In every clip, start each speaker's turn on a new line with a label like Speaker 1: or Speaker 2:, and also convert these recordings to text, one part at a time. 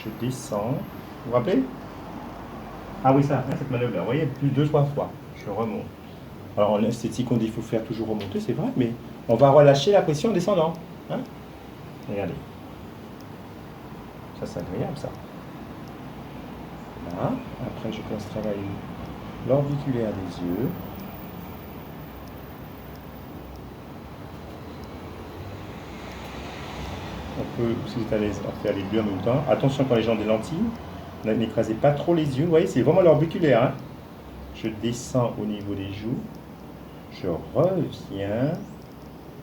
Speaker 1: je descends. Vous vous rappelez? Ah oui, ça, cette manœuvre-là, vous voyez, plus 2-3 fois. Je remonte. Alors en esthétique, on dit qu'il faut faire toujours remonter, c'est vrai, mais on va relâcher la pression en descendant. Hein? Regardez. Ça, c'est agréable, ça. Là. Après, je commence à travailler l'orbiculaire des yeux. On peut, si vous êtes à l'aise, faire les deux en même temps. Attention quand les gens ont des lentilles, n'écrasez pas trop les yeux. Vous voyez, c'est vraiment l'orbiculaire. Hein? Je descends au niveau des joues. Je reviens.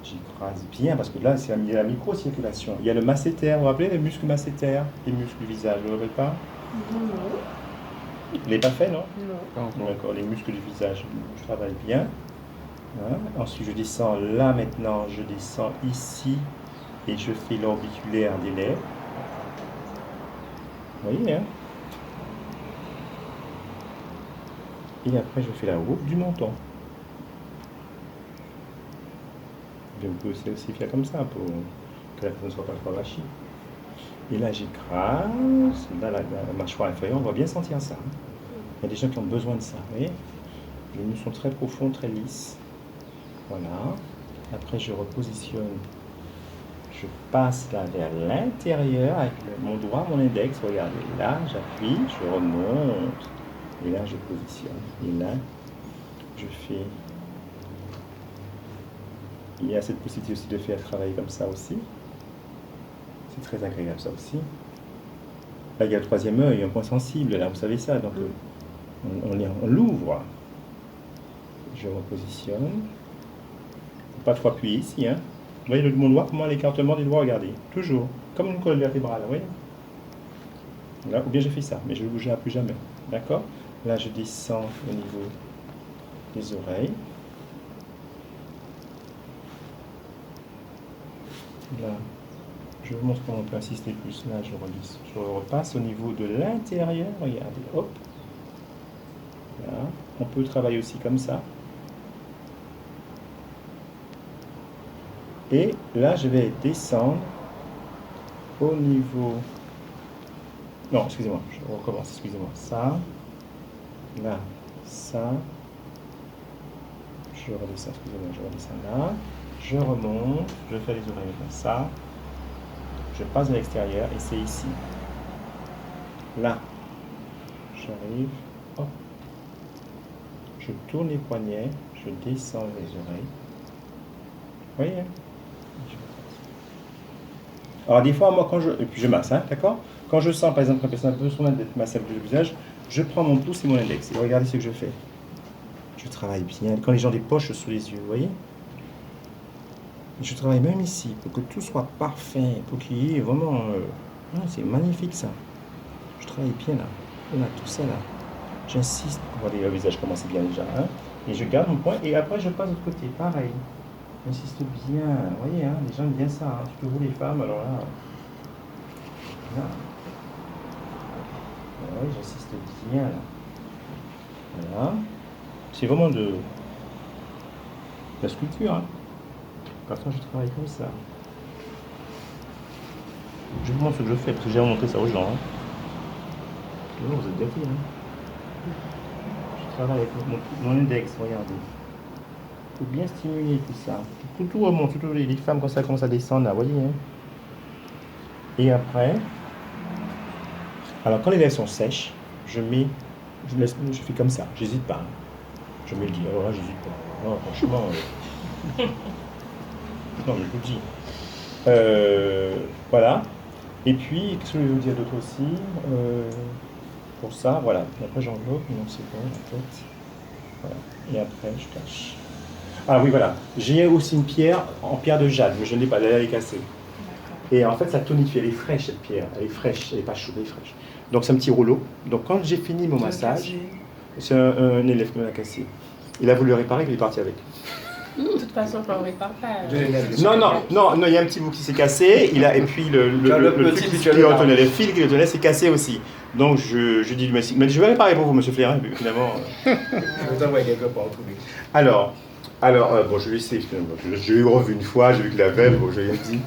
Speaker 1: J'écrase bien, parce que là, c'est la microcirculation. Il y a le masséter, vous vous rappelez les muscles masséter, les muscles du visage, vous ne vous rappelez pas?
Speaker 2: Non.
Speaker 1: Vous ne l'avez pas fait, non?
Speaker 2: Non.
Speaker 1: D'accord, les muscles du visage, je travaille bien. Hein? Ensuite, je descends là maintenant, je descends ici, et je fais l'orbiculaire des lèvres. Vous voyez, hein? Et après, je fais la roue du menton. On peut aussi faire comme ça pour que la personne ne soit pas trop lâchée. Et là, j'écrase. Là, la mâchoire inférieure, on va bien sentir ça. Il y a des gens qui ont besoin de ça. Vous voyez? Les muscles sont très profonds, très lisses. Voilà. Après, je repositionne. Je passe là vers l'intérieur avec mon doigt, mon index. Regardez, là, j'appuie, je remonte. Et là, je positionne. Et là, je fais... Il y a cette possibilité aussi de faire travailler comme ça aussi. C'est très agréable ça aussi. Là, il y a le troisième œil, un point sensible, là, vous savez ça. Donc, on l'ouvre. Je repositionne. Pas trop appuyer ici. Hein. Vous voyez mon doigt, comment l'écartement des doigts, regardez. Toujours. Comme une colonne vertébrale, vous voyez. Là, ou bien j'ai fait ça, mais je ne le bougerai plus jamais. D'accord? Là, je descends au niveau des oreilles. Là, je vous montre comment on peut insister plus. Là, je repasse au niveau de l'intérieur. Regardez, hop. Là, on peut travailler aussi comme ça. Et là, je vais descendre au niveau... Non, excusez-moi, je recommence, excusez-moi. Ça, là, ça. Je redescends, excusez-moi, je redescends là. Je remonte, je fais les oreilles comme ça. Je passe à l'extérieur et c'est ici. Là, j'arrive, hop. Je tourne les poignets, je descends les oreilles. Vous voyez? Alors des fois, moi, et puis je masse, hein, d'accord? Quand je sens, par exemple, qu'une personne a besoin d'être massée avec le visage, je prends mon pouce et mon index. Et regardez ce que je fais. Je travaille bien. Quand les gens ont des poches sous les yeux, vous voyez? Je travaille même ici, pour que tout soit parfait, pour qu'il y ait vraiment... c'est magnifique, ça. Je travaille bien, là. On a tout ça, là. J'insiste. Regardez, le visage commence bien déjà, hein? Et je garde mon point, et après, je passe de l'autre côté. Pareil. J'insiste bien. Vous voyez, hein? Les gens aiment bien ça, hein? Surtout vous, les femmes, alors là... Là. Oui, j'insiste bien, là. Voilà. C'est vraiment de la sculpture, hein? Parfois, je travaille comme ça. Je vous montre ce que je fais, parce que j'ai montré ça aux gens. Hein. Non, vous êtes gâtés. Hein. Je travaille avec mon index, regardez. Il faut bien stimuler tout ça. Tout remonte, surtout les femmes, quand ça commence à descendre, là, vous voyez. Hein. Et après, alors quand les lèvres sont sèches, je fais comme ça, j'hésite pas. Hein. Je me le dis, alors là, j'hésite pas. Non, franchement... Non, mais je vous dis. Voilà. Et puis, qu'est-ce que je vais vous dire d'autre aussi pour ça, voilà. Et après, j'enveloppe, non, c'est bon, en fait. Voilà. Et après, je cache. Ah oui, voilà. J'ai aussi une pierre en pierre de jade, mais je ne l'ai pas, elle est cassée. Et en fait, ça tonifie. Elle est fraîche, cette pierre. Elle est fraîche, elle n'est pas chaude, elle est fraîche. Donc, c'est un petit rouleau. Donc, quand j'ai fini mon massage, c'est un élève qui me l'a cassé. Il a voulu réparer, il est parti avec.
Speaker 2: De toute façon, on ne répare pas.
Speaker 1: Non, il y a un petit bout qui s'est cassé, et puis le truc qui le tenait, le fil qui le tenait s'est cassé aussi. Donc je dis, mais je vais réparer pour vous, monsieur Flérin, finalement.
Speaker 3: Je vous envoie quelque part en trouver.
Speaker 1: Alors, Alors, bon, je vais essayer. Je l'ai revu une fois, j'ai vu que la veille, bon, je l'ai dit.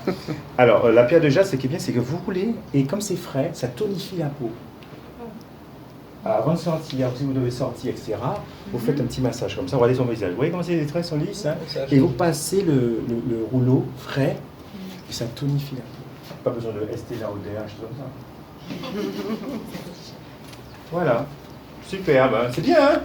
Speaker 1: Alors, la pierre de jade, ce qui est bien, c'est que vous roulez, et comme c'est frais, ça tonifie la peau. Alors, avant de sortir, si vous devez sortir, etc., vous faites un petit massage comme ça, regardez son visage. Vous voyez comment les traits sont lisses, hein, et vous passez le rouleau frais, et ça tonifie la peau. Pas besoin de ST là ou DH, comme ça. Voilà. Superbe, hein. C'est bien, hein.